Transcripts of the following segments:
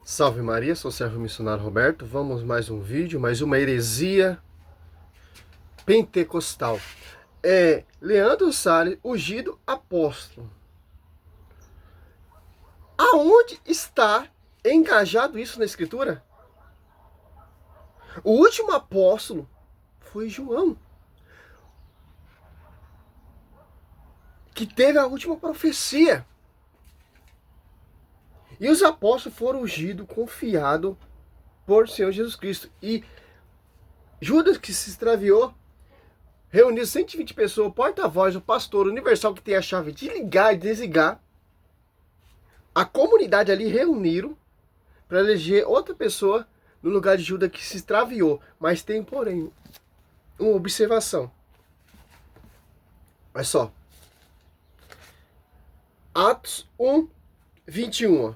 Salve Maria, sou o servo missionário Roberto. Vamos mais um vídeo, mais uma heresia pentecostal. Leandro Salles, ungido apóstolo. Aonde está engajado isso na escritura? O último apóstolo foi João, que teve a última profecia. E os apóstolos foram ungidos, confiados por Senhor Jesus Cristo. E Judas, que se extraviou, reuniu 120 pessoas, o porta-voz, o pastor universal que tem a chave de ligar e desligar. A comunidade ali reuniram para eleger outra pessoa no lugar de Judas que se extraviou. Mas tem, porém, uma observação. Olha só. Atos 1, 21.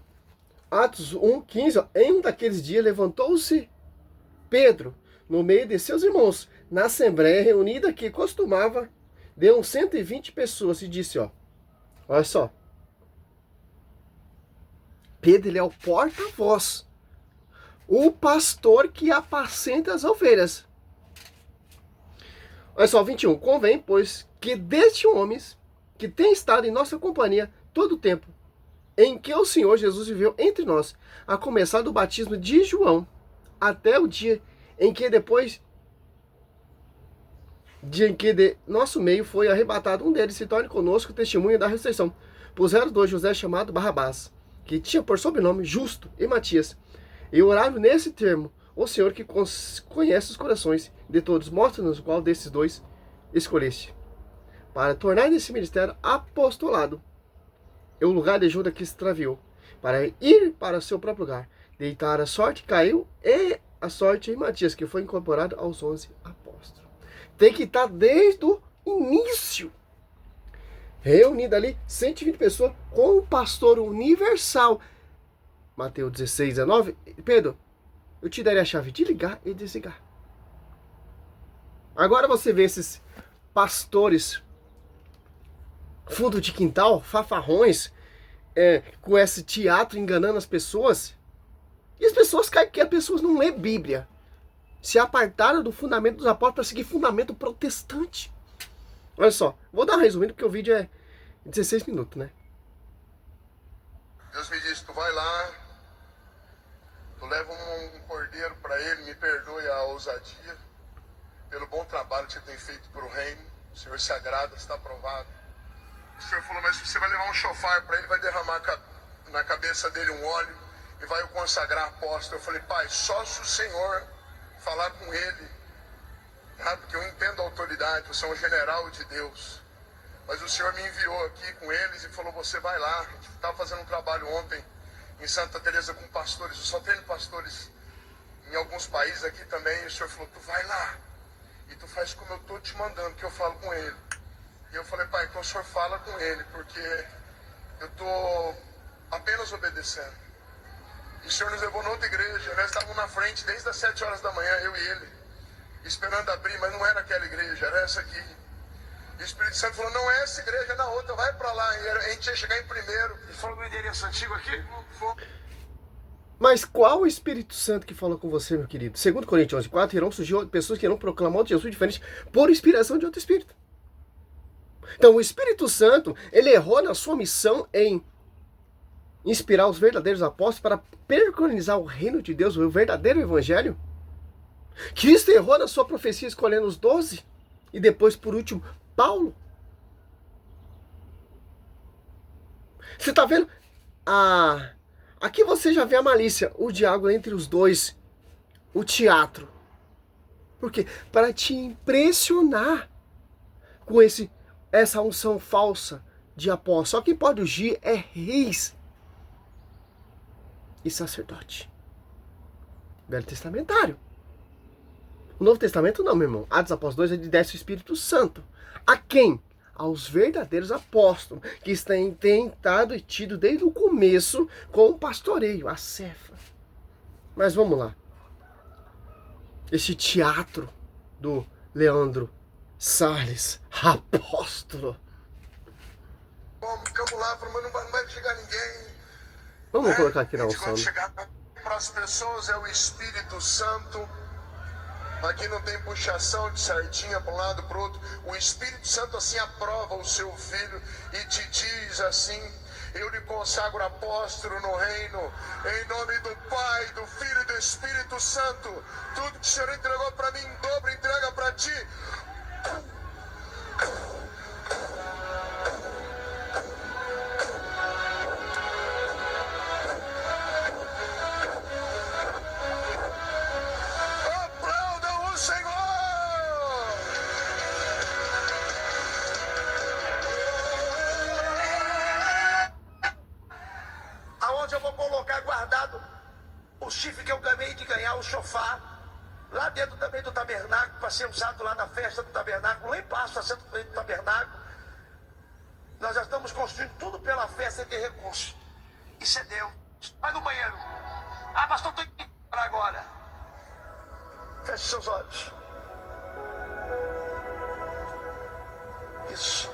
Atos 1, 15. Em um daqueles dias levantou-se Pedro no meio de seus irmãos, na assembleia reunida que costumava, deu 120 pessoas e disse, olha só. Pedro, ele é o porta-voz, o pastor que apacenta as ovelhas. Olha só, 21. Convém, pois, que destes homens que tem estado em nossa companhia todo o tempo em que o Senhor Jesus viveu entre nós, a começar do batismo de João, até o dia em que de nosso meio foi arrebatado um deles, se torne conosco testemunha da ressurreição. Puseram dois José chamado Barrabás, que tinha por sobrenome Justo, e Matias. E oraram nesse termo: o Senhor que conhece os corações de todos, mostra-nos qual desses dois escolheste, para tornar nesse ministério apostolado o lugar de Judas que se extraviou, para ir para o seu próprio lugar. Deitar a sorte caiu, e a sorte em Matias, que foi incorporado aos 11 apóstolos. Tem que estar desde o início. Reunido ali, 120 pessoas, com o pastor universal. Mateus 16, 19. Pedro, eu te darei a chave de ligar e desligar. Agora você vê esses pastores fundo de quintal, fafarrões, com esse teatro enganando as pessoas. E as pessoas caem porque as pessoas não lêem Bíblia. Se apartaram do fundamento dos apóstolos para seguir fundamento protestante. Olha só, vou dar um resumindo porque o vídeo é 16 minutos, né? Deus me disse, tu vai lá, tu leva um cordeiro para ele, me perdoe a ousadia, pelo bom trabalho que você tem feito para o reino. O Senhor se agrada, está aprovado. O Senhor falou, mas você vai levar um chofar para ele, vai derramar na cabeça dele um óleo e vai o consagrar apóstolo. Eu falei, pai, só se o Senhor falar com ele, tá? Porque eu entendo a autoridade, você é um general de Deus. Mas o Senhor me enviou aqui com eles e falou, você vai lá. A gente estava fazendo um trabalho ontem em Santa Teresa com pastores, eu só treino pastores em alguns países aqui também. E o Senhor falou, tu vai lá e tu faz como eu estou te mandando, que eu falo com ele. E eu falei, pai, então o Senhor fala com ele, porque eu estou apenas obedecendo. E o Senhor nos levou na outra igreja, nós estávamos na frente desde as 7 horas da manhã, eu e ele, esperando abrir, mas não era aquela igreja, era essa aqui. E o Espírito Santo falou, não é essa igreja, é na outra, vai para lá. E a gente ia chegar em primeiro. E falou do endereço antigo aqui? Mas qual o Espírito Santo que falou com você, meu querido? Segundo Coríntios 11:4, irão surgir pessoas que irão proclamar outro Jesus diferente por inspiração de outro Espírito. Então o Espírito Santo, ele errou na sua missão em inspirar os verdadeiros apóstolos para preconizar o reino de Deus, o verdadeiro evangelho. Cristo errou na sua profecia escolhendo os 12 e depois, por último, Paulo. Você está vendo? Aqui você já vê a malícia, o diálogo entre os dois, o teatro. Por quê? Para te impressionar com essa unção falsa de apóstolo. Só quem pode ungir é reis e sacerdote. Velho Testamentário. O Novo Testamento não, meu irmão. Atos dos Apóstolos 2 é de desce o Espírito Santo. A quem? Aos verdadeiros apóstolos, que têm estado e tido desde o começo com o pastoreio, a cefa. Mas vamos lá. Esse teatro do Leandro Salles, apóstolo. Ficamos lá, falamos, mas não vai chegar ninguém. Vamos colocar aqui na unção. unção. Chegar para as pessoas é o Espírito Santo. Aqui não tem puxação de sardinha para um lado para o outro. O Espírito Santo assim aprova o seu filho e te diz assim: eu lhe consagro apóstolo no reino, em nome do Pai, do Filho e do Espírito Santo. Tudo que o Senhor entregou para mim em dobro, entrega para ti. Aplaudam o Senhor! Aonde eu vou colocar guardado o chifre que eu ganhei de ganhar o chofar, lá dentro também do tabernáculo, para ser usado lá na festa do tabernáculo, lá em Passo, a centro do tabernáculo. Nós já estamos construindo tudo pela fé sem ter recurso. Isso é Deus. Vai no banheiro. Ah, pastor, estou indo para agora. Feche seus olhos. Isso.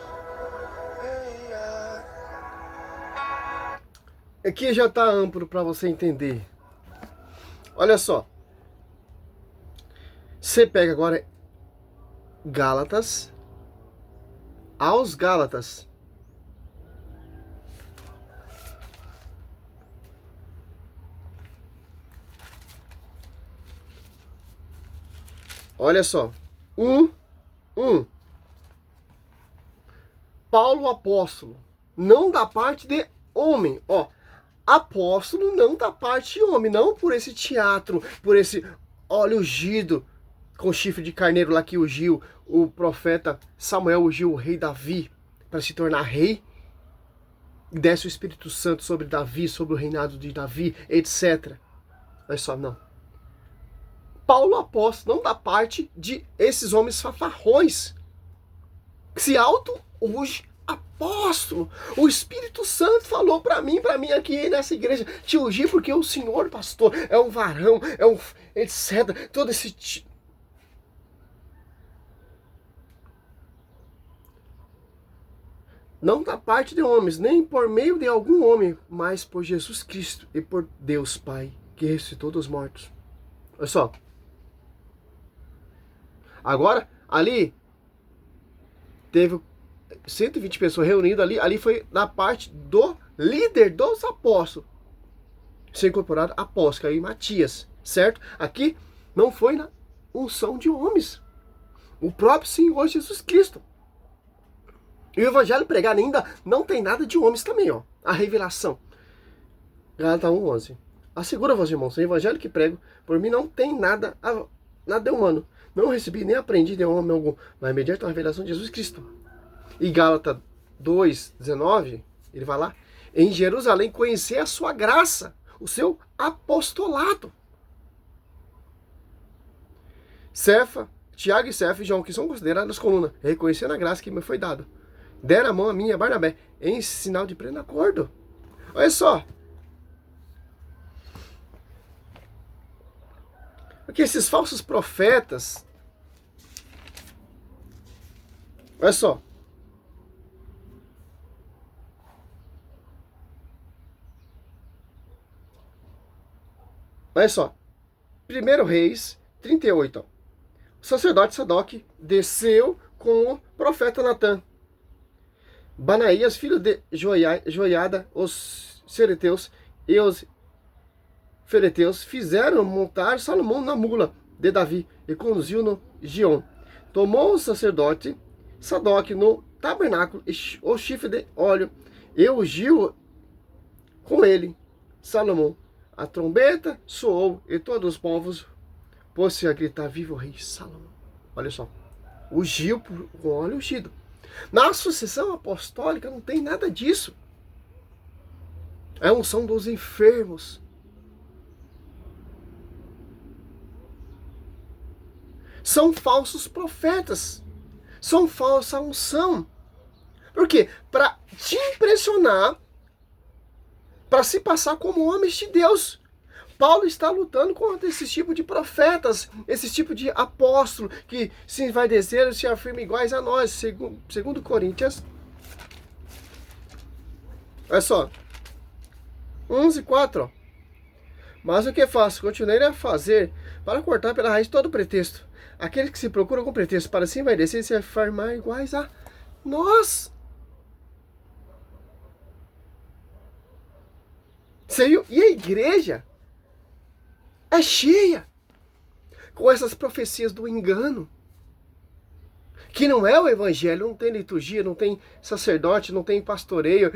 Aqui já está amplo para você entender. Olha só. Você pega agora Gálatas, aos Gálatas. Olha só. Paulo apóstolo, não da parte de homem, ó. Apóstolo não da parte de homem, não por esse teatro, por esse óleo ungido com chifre de carneiro lá que ungiu o profeta Samuel, ungiu o rei Davi para se tornar rei. Desce o Espírito Santo sobre Davi, sobre o reinado de Davi, etc. Olha só, não. Paulo apóstolo, não da parte de esses homens fanfarrões que se auto-unge apóstolo. O Espírito Santo falou para mim aqui nessa igreja, te ungir porque o senhor pastor é um varão, é um etc. Todo esse não da parte de homens, nem por meio de algum homem, mas por Jesus Cristo e por Deus Pai, que ressuscitou dos mortos. Olha só. Agora, ali, teve 120 pessoas reunidas ali foi na parte do líder dos apóstolos. Ser incorporado apóstolo, aí Matias, certo? Aqui não foi na unção de homens. O próprio Senhor Jesus Cristo. E o evangelho pregado ainda não tem nada de homens também, ó. A revelação. Gálatas 1:11. Assegura vos, irmãos, o evangelho que prego, por mim não tem nada humano. Não recebi nem aprendi de homem algum, mas mediante a revelação de Jesus Cristo. E Gálatas 2:19, ele vai lá, em Jerusalém conhecer a sua graça, o seu apostolado. Cefa, Tiago e Cefa e João, que são considerados colunas, reconhecendo a graça que me foi dada. Deram a mão a mim e a Barnabé, em sinal de pleno acordo. Olha só. Porque esses falsos profetas, olha só. Olha só. 1 Reis 38. Ó. O sacerdote Sadoc desceu com o profeta Natã. Banaías, filho de Joiada, os Sereteus e os Feleteus fizeram montar Salomão na mula de Davi e conduziu no Gion. Tomou o sacerdote Sadoc no tabernáculo o chifre de óleo e ungiu com ele Salomão. A trombeta soou e todos os povos pôs-se a gritar: viva o rei Salomão. Olha só, ungiu com óleo ungido. Na sucessão apostólica não tem nada disso. É a unção dos enfermos. São falsos profetas. São falsa unção. Por quê? Para te impressionar, para se passar como homens de Deus. Paulo está lutando contra esse tipo de profetas, esse tipo de apóstolo que se envaideceram e se afirmam iguais a nós, segundo Coríntios. Olha só, 11:4. Mas o que faço? Continuarei a fazer para cortar pela raiz todo pretexto. Aqueles que se procuram com pretexto para se envaidecer e se afirmar iguais a nós. Você viu? E a igreja é cheia com essas profecias do engano. Que não é o evangelho, não tem liturgia, não tem sacerdote, não tem pastoreio,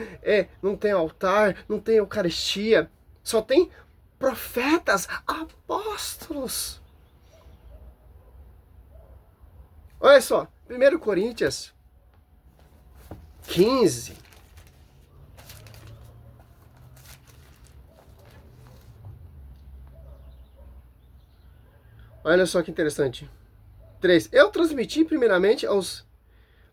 não tem altar, não tem eucaristia. Só tem profetas, apóstolos. Olha só, 1 Coríntios 15. Olha só que interessante. 3. Eu transmiti primeiramente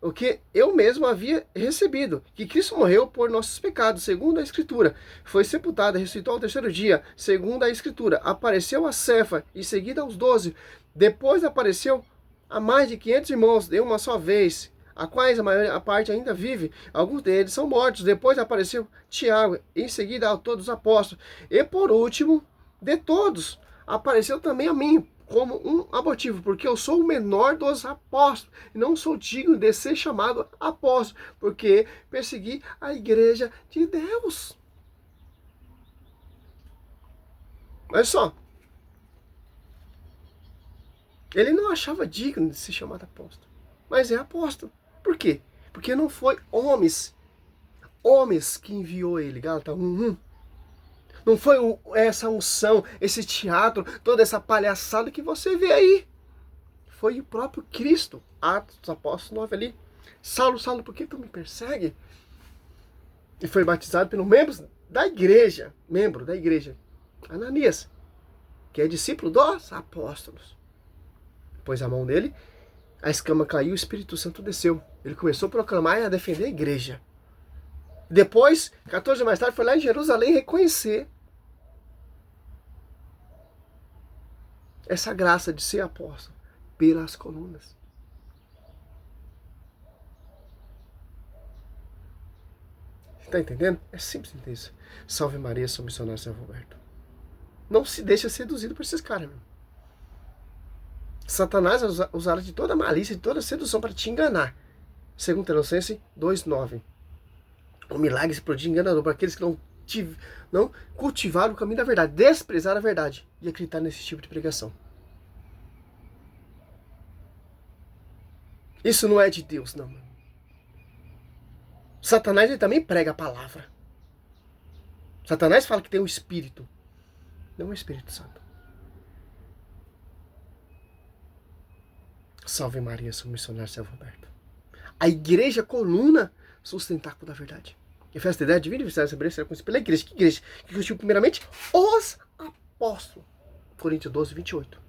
o que eu mesmo havia recebido, que Cristo morreu por nossos pecados, segundo a Escritura. Foi sepultado e ressuscitou ao terceiro dia, segundo a Escritura. Apareceu a Cefa, e seguida aos 12. Depois apareceu a mais de 500 irmãos de uma só vez, a quais a parte ainda vive. Alguns deles são mortos. Depois apareceu Tiago, em seguida a todos os apóstolos. E por último, de todos, apareceu também a mim, como um abortivo, porque eu sou o menor dos apóstolos, e não sou digno de ser chamado apóstolo, porque persegui a igreja de Deus. Olha só, ele não achava digno de ser chamado apóstolo, mas é apóstolo. Por quê? Porque não foi homens que enviou ele, Gálatas 1:1. Não foi essa unção, esse teatro, toda essa palhaçada que você vê aí. Foi o próprio Cristo. Atos dos Apóstolos 9 ali. Saulo, Saulo, por que tu me persegue? E foi batizado pelos membros da igreja. Membro da igreja. Ananias, que é discípulo dos apóstolos. Pôs a mão nele, a escama caiu, o Espírito Santo desceu. Ele começou a proclamar e a defender a igreja. Depois, 14 anos mais tarde, foi lá em Jerusalém reconhecer essa graça de ser apóstolo pelas colunas. Está entendendo? É simples entender isso. Salve Maria, sou missionário São Roberto. Não se deixa seduzido por esses caras, meu. Satanás usará de toda malícia, de toda sedução para te enganar. Segundo Tessalonicenses 2:9. O milagre se prodigio enganador para aqueles que não cultivaram o caminho da verdade, desprezaram a verdade e acreditar nesse tipo de pregação. Isso não é de Deus, não. Satanás ele também prega a palavra. Satanás fala que tem um espírito, não é o Espírito Santo. Salve Maria, sou missionário São Roberto. A igreja coluna sustentáculo da verdade. Efésios 10, divino universidade saber será conhecido pela igreja. Que igreja? Que constituiu primeiramente os apóstolos. Coríntios 12, 28.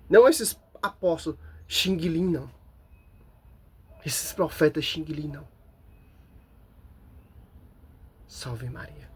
Não esses apóstolos xinguilim, não. Esses profetas xinguilim, não. Salve Maria.